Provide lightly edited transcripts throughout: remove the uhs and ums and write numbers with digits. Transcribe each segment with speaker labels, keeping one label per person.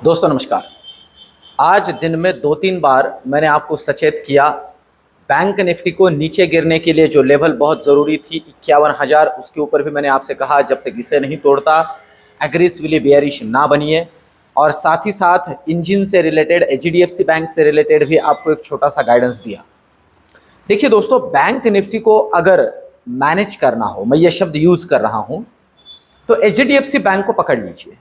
Speaker 1: दोस्तों नमस्कार। आज दिन में 2-3 बार मैंने आपको सचेत किया। बैंक निफ्टी को नीचे गिरने के लिए जो लेवल बहुत ज़रूरी थी 51,000, उसके ऊपर भी मैंने आपसे कहा जब तक इसे नहीं तोड़ता एग्रेसिवली बेयरिश ना बनिए। और साथ ही साथ इंजन से रिलेटेड एचडीएफसी बैंक से रिलेटेड भी आपको एक छोटा सा गाइडेंस दिया। देखिए दोस्तों, बैंक निफ्टी को अगर मैनेज करना हो, मैं ये शब्द यूज़ कर रहा हूँ, तो एचडीएफसी बैंक को पकड़ लीजिए।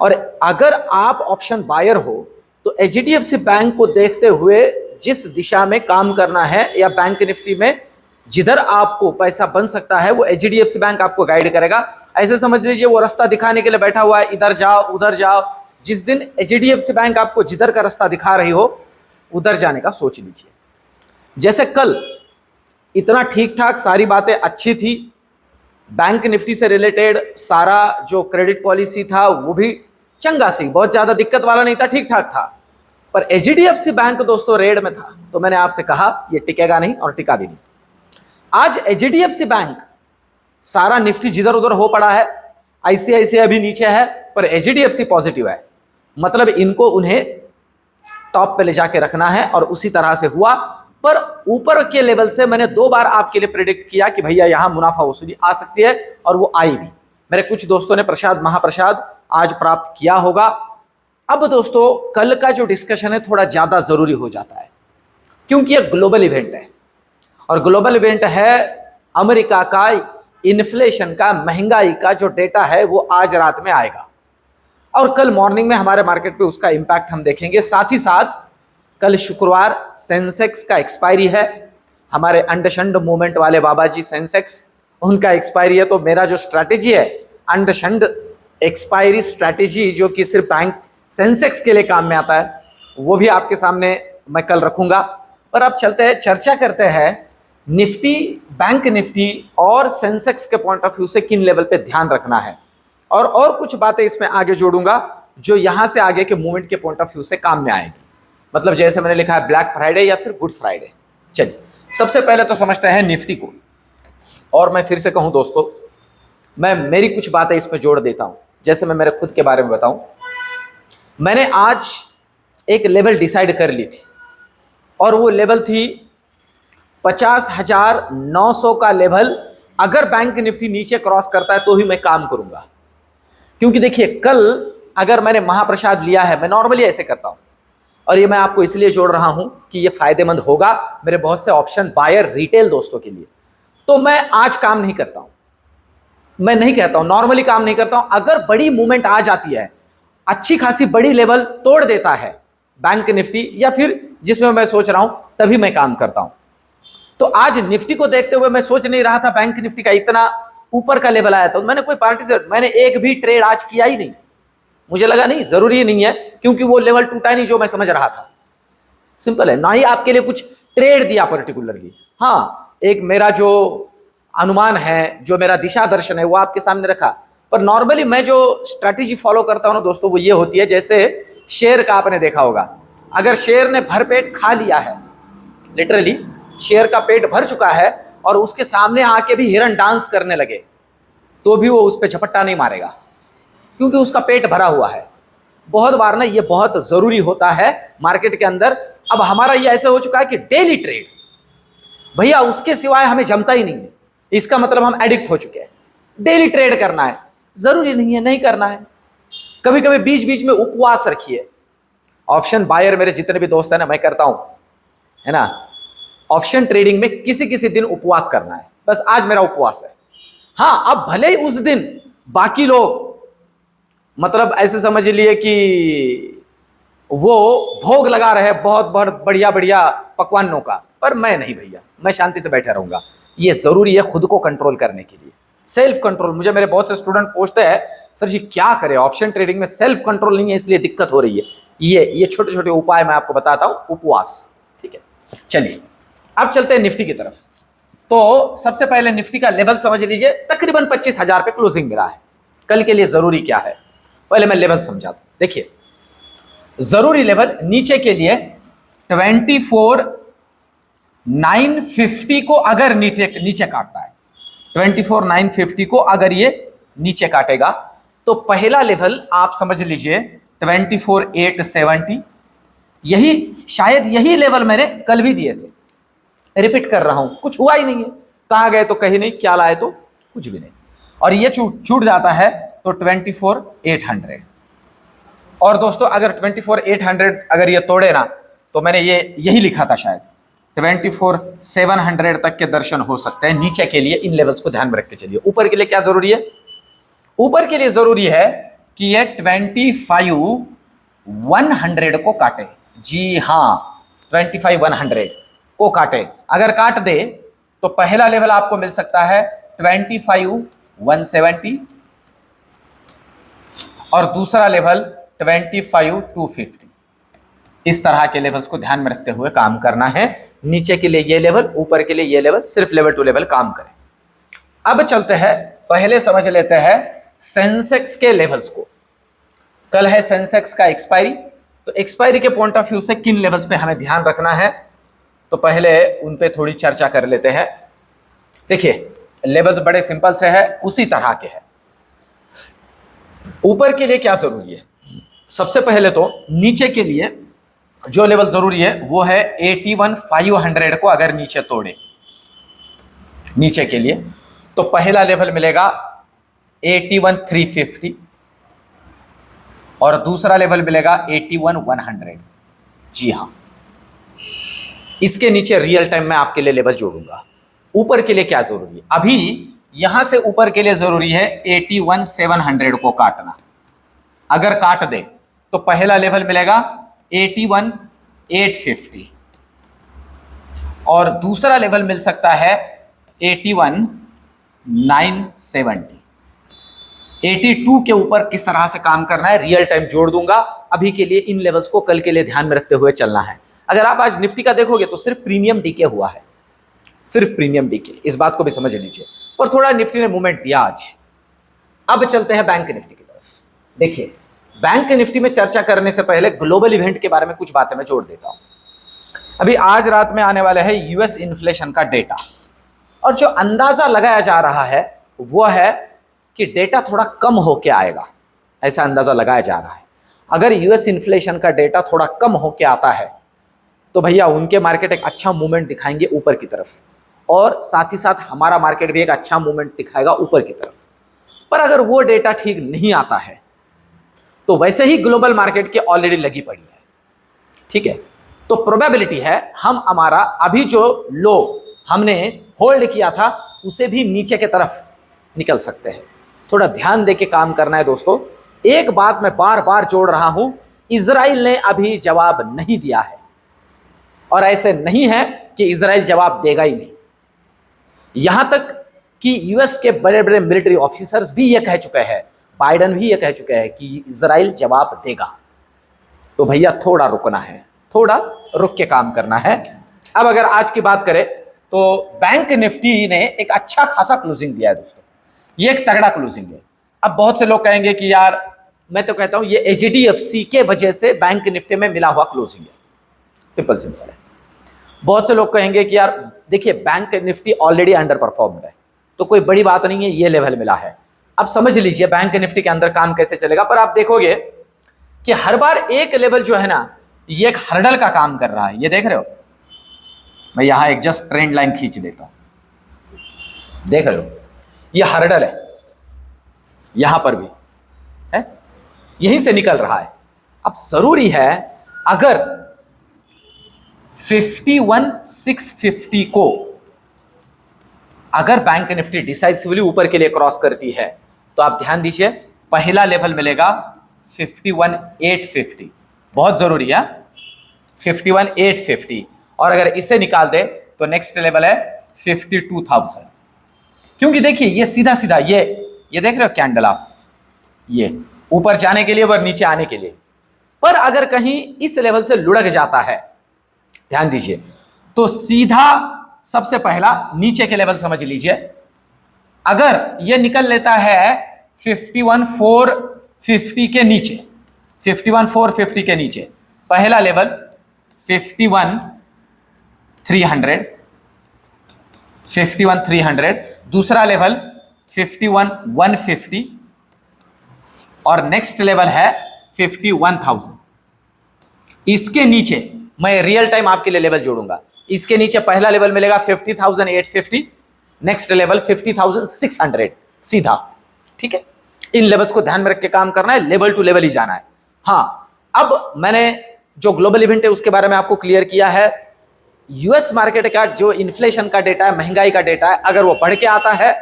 Speaker 1: और अगर आप ऑप्शन बायर हो तो एचडीएफसी बैंक को देखते हुए जिस दिशा में काम करना है या बैंक निफ्टी में जिधर आपको पैसा बन सकता है वो एचडीएफसी बैंक आपको गाइड करेगा। ऐसे समझ लीजिए वो रास्ता दिखाने के लिए बैठा हुआ है, इधर जाओ उधर जाओ। जिस दिन एचडीएफसी बैंक आपको जिधर का रास्ता दिखा रही हो उधर जाने का सोच लीजिए। जैसे कल इतना ठीक ठाक सारी बातें अच्छी थी, बैंक निफ्टी से रिलेटेड सारा जो क्रेडिट पॉलिसी था वो भी चंगा सी, बहुत ज्यादा दिक्कत वाला नहीं था, ठीक ठाक था। पर एचडीएफसी बैंक दोस्तों रेड में था, तो मैंने आपसे कहा ये टिकेगा नहीं और टिका भी नहीं। आज एचडीएफसी बैंक सारा निफ्टी जिधर उधर हो पड़ा है, आईसीआईसीआई भी नीचे है, पर एचडीएफसी पॉजिटिव है। मतलब इनको उन्हें टॉप पे ले जाके रखना है और उसी तरह से हुआ। पर ऊपर के लेवल से मैंने 2 बार आपके लिए प्रेडिक्ट किया कि भैया यहां मुनाफा वसूली आ सकती है, और वो आई भी। मेरे कुछ दोस्तों ने प्रसाद महाप्रसाद आज प्राप्त किया होगा। अब दोस्तों कल का जो डिस्कशन है थोड़ा ज्यादा जरूरी हो जाता है, क्योंकि यह ग्लोबल इवेंट है। और ग्लोबल इवेंट है अमेरिका का इन्फ्लेशन का, महंगाई का जो डेटा है वो आज रात में आएगा और कल मॉर्निंग में हमारे मार्केट पे उसका इंपैक्ट हम देखेंगे। साथ ही साथ कल शुक्रवार सेंसेक्स का एक्सपायरी है। हमारे अंडशंड मूवमेंट वाले बाबा जी सेंसेक्स, उनका एक्सपायरी है। तो मेरा जो स्ट्रैटेजी है अंडशंड एक्सपायरी स्ट्रैटेजी, जो कि सिर्फ बैंक सेंसेक्स के लिए काम में आता है, वो भी आपके सामने मैं कल रखूंगा। पर अब चलते हैं, चर्चा करते हैं निफ्टी, बैंक निफ्टी और सेंसेक्स के पॉइंट ऑफ व्यू से किन लेवल पे ध्यान रखना है, और कुछ बातें इसमें आगे जोड़ूंगा जो यहां से आगे के मूवमेंट के पॉइंट ऑफ व्यू से काम में आएगी। मतलब जैसे मैंने लिखा है ब्लैक फ्राइडे या फिर गुड फ्राइडे। चलिए सबसे पहले तो समझते हैं निफ्टी को। और मैं फिर से कहूं दोस्तों, मैं मेरी कुछ बातें इसमें जोड़ देता हूं। जैसे मैं मेरे खुद के बारे में बताऊं, मैंने आज एक लेवल डिसाइड कर ली थी और वो लेवल थी 50,900 का लेवल। अगर बैंक निफ्टी नीचे क्रॉस करता है तो ही मैं काम करूंगा। क्योंकि देखिए कल अगर मैंने महाप्रसाद लिया है, मैं नॉर्मली ऐसे करता हूं, और ये मैं आपको इसलिए जोड़ रहा हूं कि ये फायदेमंद होगा मेरे बहुत से ऑप्शन बायर रिटेल दोस्तों के लिए। तो मैं आज काम नहीं करता हूं, मैं नहीं कहता हूं, नॉर्मली काम नहीं करता हूं। अगर बड़ी मूवमेंट आ जाती है, अच्छी खासी बड़ी लेवल तोड़ देता है बैंक निफ्टी या फिर जिसमें मैं सोच रहा हूं, तभी मैं काम करता हूं। तो आज निफ्टी को देखते हुए मैं सोच नहीं रहा था बैंक निफ्टी का इतना ऊपर का लेवल आया, तो मैंने कोई मैंने एक भी ट्रेड आज किया ही नहीं। मुझे लगा नहीं, जरूरी नहीं है, क्योंकि वो लेवल टूटा नहीं जो मैं समझ रहा था। सिंपल है, ना ही आपके लिए कुछ ट्रेड दिया पर्टिकुलरली। हाँ, एक मेरा जो अनुमान है, जो मेरा दिशा दर्शन है, वो आपके सामने रखा। पर नॉर्मली मैं जो स्ट्रैटेजी फॉलो करता हूं ना दोस्तों, वो ये होती है, जैसे शेर का आपने देखा होगा, अगर शेर ने भरपेट खा लिया है, लिटरली शेर का पेट भर चुका है और उसके सामने आके भी हिरन डांस करने लगे, तो भी वो उस पर झपट्टा नहीं मारेगा, क्योंकि उसका पेट भरा हुआ है। बहुत बार ना ये बहुत जरूरी होता है मार्केट के अंदर। अब हमारा ये ऐसे हो चुका है कि डेली ट्रेड, भैया उसके सिवाय हमें जमता ही नहीं है। इसका मतलब हम एडिक्ट हो चुके हैं, डेली ट्रेड करना है। जरूरी नहीं है, नहीं करना है। कभी कभी बीच बीच में उपवास रखिए। ऑप्शन बायर मेरे जितने भी दोस्त हैं ना, मैं करता हूं, है ना, ऑप्शन ट्रेडिंग में किसी किसी दिन उपवास करना है, बस आज मेरा उपवास है। हाँ, अब भले ही उस दिन बाकी लोग मतलब ऐसे समझ लिए कि वो भोग लगा रहे बहुत बहुत बढ़िया बढ़िया पकवानों का, पर मैं नहीं भैया, मैं शांति से बैठा रहूंगा। ये जरूरी है खुद को कंट्रोल करने के लिए, सेल्फ कंट्रोल। मुझे मेरे बहुत से स्टूडेंट पूछते हैं, सर जी क्या करें, ऑप्शन ट्रेडिंग में सेल्फ कंट्रोल नहीं है इसलिए दिक्कत हो रही है। ये छोटे छोटे उपाय मैं आपको बताता हूं, उपवास। ठीक है, चलिए अब चलते हैं निफ्टी की तरफ। तो सबसे पहले निफ्टी का लेवल समझ लीजिए, तकरीबन 25,000 पे क्लोजिंग मिला है। कल के लिए जरूरी क्या है, पहले मैं लेवल समझा दूं। देखिए जरूरी लेवल नीचे के लिए 24,950 को अगर नीचे काटता है, 24,950 को अगर ये नीचे काटेगा, तो पहला लेवल आप समझ लीजिए 24,870, यही शायद यही लेवल मैंने कल भी दिए थे। रिपीट कर रहा हूं, कुछ हुआ ही नहीं है। कहां गए तो कहीं नहीं, क्या लाए तो कुछ भी नहीं। और ये छूट जाता है तो 24,800। और दोस्तों अगर 24,800 अगर ये तोड़े ना, तो मैंने ये यही लिखा था शायद 24,700 तक के दर्शन हो सकते हैं नीचे के लिए। इन लेवल्स को ध्यान में रख के चलिए। ऊपर के लिए क्या जरूरी है? ऊपर के लिए जरूरी है कि ये 25,100 को काटे। जी हां, 25,100 को काटे। अगर काट दे तो पहला लेवल आपको मिल सकता है 25,170 और दूसरा लेवल 25,250। इस तरह के लेवल्स को ध्यान में रखते हुए काम करना है। नीचे के लिए ये लेवल, ऊपर के लिए ये लेवल, सिर्फ लेवल टू लेवल काम करें। अब चलते हैं, पहले समझ लेते हैं सेंसेक्स के लेवल्स को। कल है सेंसेक्स का एक्सपायरी, तो एक्सपायरी के पॉइंट ऑफ व्यू से किन लेवल्स पे हमें ध्यान रखना है, तो पहले उन पे थोड़ी चर्चा कर लेते हैं। देखिए लेवल्स बड़े सिंपल से है, उसी तरह के हैं। ऊपर के लिए क्या जरूरी है? सबसे पहले तो नीचे के लिए जो लेवल जरूरी है वो है 81,500 को अगर नीचे तोड़े नीचे के लिए, तो पहला लेवल मिलेगा 81,350 और दूसरा लेवल मिलेगा 81,100। जी हां, इसके नीचे रियल टाइम में आपके लिए लेवल जोड़ूंगा। ऊपर के लिए क्या जरूरी है? अभी यहां से ऊपर के लिए जरूरी है 81,700 को काटना। अगर काट दे तो पहला लेवल मिलेगा 81,850 और दूसरा लेवल मिल सकता है 81,970। 82 के ऊपर किस तरह से काम करना है रियल टाइम जोड़ दूंगा। अभी के लिए इन लेवल्स को कल के लिए ध्यान में रखते हुए चलना है। अगर आप आज निफ्टी का देखोगे तो सिर्फ प्रीमियम डीके हुआ है, सिर्फ प्रीमियम डीके, इस बात को भी समझ लीजिए। पर थोड़ा निफ्टी ने मूवमेंट दिया आज। अब चलते हैं बैंक निफ्टी की तरफ। देखिए बैंक निफ्टी में चर्चा करने से पहले ग्लोबल इवेंट के बारे में कुछ बातें मैं जोड़ देता हूं। अभी आज रात में आने वाला है यूएस इन्फ्लेशन का डेटा, और जो अंदाजा लगाया जा रहा है वो है कि डेटा थोड़ा कम होके आएगा, ऐसा अंदाजा लगाया जा रहा है। अगर यूएस इन्फ्लेशन का डेटा थोड़ा कम होके आता है तो भैया उनके मार्केट एक अच्छा मूवमेंट दिखाएंगे ऊपर की तरफ, और साथ ही साथ हमारा मार्केट भी एक अच्छा मूवमेंट दिखाएगा ऊपर की तरफ। पर अगर वो डेटा ठीक नहीं आता है तो वैसे ही ग्लोबल मार्केट की ऑलरेडी लगी पड़ी है, ठीक है। तो प्रोबेबिलिटी है हम हमारा अभी जो लो हमने होल्ड किया था उसे भी नीचे की तरफ निकल सकते हैं। थोड़ा ध्यान देके काम करना है दोस्तों। एक बात मैं बार बार जोड़ रहा हूं, इजराइल ने अभी जवाब नहीं दिया है, और ऐसे नहीं है कि इजराइल जवाब देगा ही नहीं। यहां तक कि यूएस के बड़े बड़े मिलिट्री ऑफिसर्स भी यह कह चुके हैं, बाइडन भी यह कह चुके हैं कि इजराइल जवाब देगा। तो भैया थोड़ा रुकना है, थोड़ा रुक के काम करना है। अब अगर आज की बात करें तो बैंक निफ्टी ने एक अच्छा खासा क्लोजिंग दिया है दोस्तों, ये एक तगड़ा क्लोजिंग है। अब बहुत से लोग कहेंगे कि यार, मैं तो कहता हूं ये एचडीएफसी के वजह से बैंक निफ्टी में मिला हुआ क्लोजिंग है। सिंपल सिंपल है। बहुत से लोग कहेंगे कि यार देखिए bank Nifty already under performed है, तो कोई बड़ी बात नहीं है, ये लेवल मिला है। अब समझ लीजिए बैंक निफ्टी के अंदर काम कैसे चलेगा। पर आप देखोगे कि हर बार एक लेवल जो है ना, ये एक हर्डल का काम कर रहा है। ये देख रहे हो, मैं यहां एक जस्ट ट्रेंड लाइन खींच देता हूं, देख रहे हो, ये हर्डल है, यहां पर भी है, यहीं से निकल रहा है। अब जरूरी है अगर 51,650 को अगर बैंक निफ्टी डिसाइसिवली ऊपर के लिए क्रॉस करती है तो आप ध्यान दीजिए, पहला लेवल मिलेगा 51,850, बहुत जरूरी है 51,850। और अगर इसे निकाल दे तो नेक्स्ट लेवल है 52,000। क्योंकि देखिए ये सीधा सीधा ये देख रहे हो कैंडल आप, ये ऊपर जाने के लिए और नीचे आने के लिए। पर अगर कहीं इस लेवल से लुढ़क जाता है, ध्यान दीजिए, तो सीधा सबसे पहला नीचे के लेवल समझ लीजिए। अगर यह निकल लेता है 51,450 के नीचे, 51,450 के नीचे, पहला लेवल 51,300, दूसरा लेवल 51,150 और नेक्स्ट लेवल है 51,000। इसके नीचे मैं रियल टाइम आपके लिए लेवल जोड़ूंगा। इसके नीचे पहला लेवल मिलेगा 50,850, नेक्स्ट लेवल 50,600 सीधा। ठीक है, इन लेवल्स को ध्यान में रख के काम करना है, लेवल टू लेवल ही जाना है। हाँ, अब मैंने जो ग्लोबल इवेंट है उसके बारे में आपको क्लियर किया है। यूएस मार्केट का जो इन्फ्लेशन का डेटा है, महंगाई का डेटा है, अगर वो बढ़ के आता है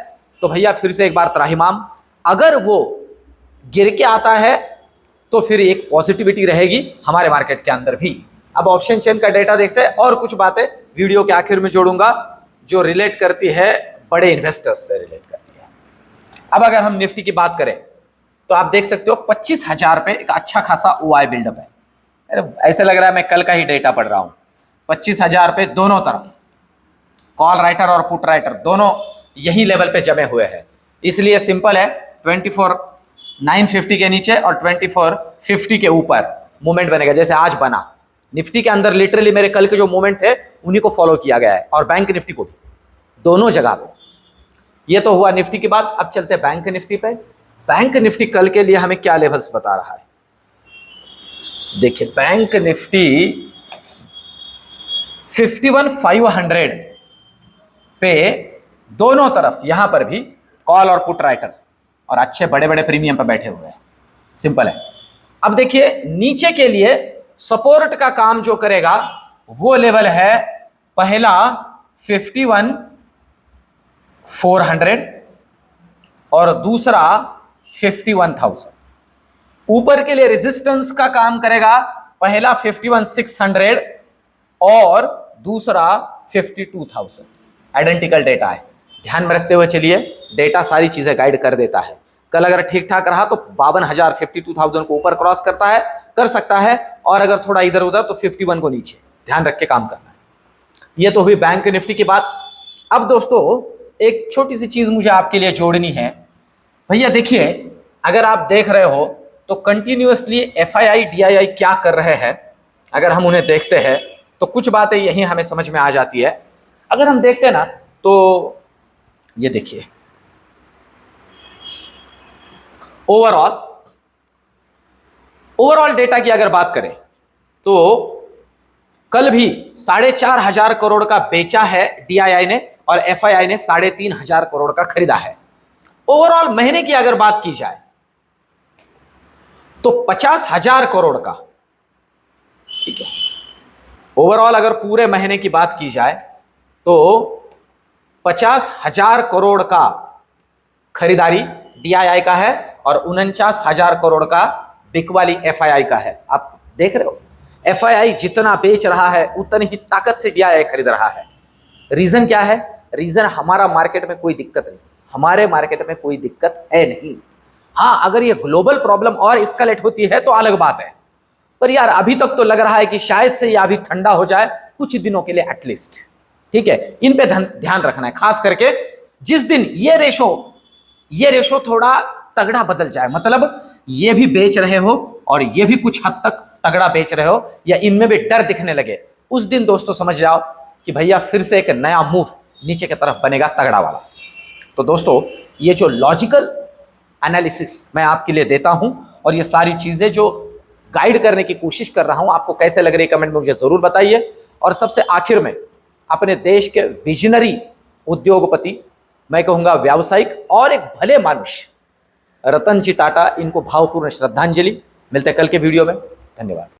Speaker 1: तो भैया फिर से एक बार त्राहिमाम, अगर वो गिर के आता है तो फिर एक पॉजिटिविटी रहेगी हमारे मार्केट के अंदर भी। अब ऑप्शन चेन का डेटा देखते हैं और कुछ बातें वीडियो के आखिर में जोड़ूंगा जो रिलेट करती है बड़े इन्वेस्टर्स से रिलेट करती है। अब अगर हम निफ्टी की बात करें तो आप देख सकते हो 25,000 पे एक अच्छा खासा ओआई बिल्डअप है। ऐसे लग रहा है मैं कल का ही डेटा पढ़ रहा हूं। 25,000 पे दोनों तरफ कॉल राइटर और पुट राइटर दोनों यही लेवल पे जमे हुए हैं, इसलिए सिंपल है 24,950 के नीचे और 24,50 के ऊपर मूवमेंट बनेगा। जैसे आज बना निफ्टी के अंदर, लिटरली मेरे कल के जो मूवमेंट थे उन्हीं को फॉलो किया गया है, और बैंक निफ्टी को भी, दोनों जगह पे। ये तो हुआ निफ्टी की बात। अब चलते हैं बैंक निफ्टी पे। बैंक निफ्टी कल के लिए हमें क्या लेवल्स बता रहा है, देखिए बैंक निफ्टी 51,500 पे दोनों तरफ यहां पर भी कॉल और पुट राइटर और अच्छे बड़े बड़े प्रीमियम पर बैठे हुए हैं, सिंपल है। अब देखिए नीचे के लिए सपोर्ट का काम जो करेगा वो लेवल है पहला 51,400 और दूसरा 51,000। ऊपर के लिए रेजिस्टेंस का काम करेगा पहला 51,600 और दूसरा 52,000। आइडेंटिकल डेटा है, ध्यान में रखते हुए चलिए, डेटा सारी चीजें गाइड कर देता है। कल अगर ठीक ठाक रहा तो 52,000 52,000 को ऊपर क्रॉस करता है, कर सकता है, और अगर थोड़ा इधर उधर तो 51 को नीचे, ध्यान रख के काम करना है। ये तो हुई बैंक निफ्टी की बात। अब दोस्तों एक छोटी सी चीज मुझे आपके लिए जोड़नी है। भैया देखिए, अगर आप देख रहे हो तो कंटिन्यूअसली एफआईआई डीआईआई क्या कर रहे हैं, अगर हम उन्हें देखते हैं तो कुछ बातें यही हमें समझ में आ जाती है। अगर हम देखते हैं ना तो ये देखिए, ओवरऑल डेटा की अगर बात करें तो कल भी 4,500 करोड़ का बेचा है डीआईआई ने और एफआईआई ने 3,500 करोड़ का खरीदा है। ओवरऑल महीने की अगर बात की जाए तो 50,000 करोड़ का, ठीक है, ओवरऑल अगर पूरे महीने की बात की जाए तो 50,000 करोड़ का खरीदारी डीआईआई का है और 49,000 करोड़ का बिकवाली एफआईआई का है। आप देख रहे हो, एफआईआई जितना बेच रहा है उतनी ही ताकत से डीआईआई खरीद रहा है। रीजन क्या है? रीजन हमारा मार्केट में कोई दिक्कत नहीं, हमारे मार्केट में कोई दिक्कत है नहीं। हाँ, अगर ये ग्लोबल प्रॉब्लम और एस्केलेट होती है तो अलग बात है, पर यार अभी तक तो लग रहा है कि शायद से ये अभी ठंडा हो जाए कुछ दिनों के लिए एटलीस्ट। ठीक है, इन पे ध्यान रखना है, खास करके जिस दिन ये रेशो थोड़ा तगड़ा बदल जाए, मतलब ये भी बेच रहे हो और ये भी कुछ हद तक तगड़ा बेच रहे हो या इनमें भी डर दिखने लगे, उस दिन दोस्तों समझ जाओ कि भैया फिर से एक नया मूव नीचे की तरफ बनेगा तगड़ा वाला। तो दोस्तों ये जो लॉजिकल एनालिसिस मैं आपके लिए देता हूं और ये सारी चीजें जो गाइड करने की कोशिश कर रहा हूं, आपको कैसे लग रही है कमेंट में मुझे जरूर बताइए। और सबसे आखिर में अपने देश के विजनरी उद्योगपति, मैं कहूंगा व्यावसायिक और एक भले मनुष्य रतन जी टाटा, इनको भावपूर्ण श्रद्धांजलि। मिलते हैं कल के वीडियो में, धन्यवाद।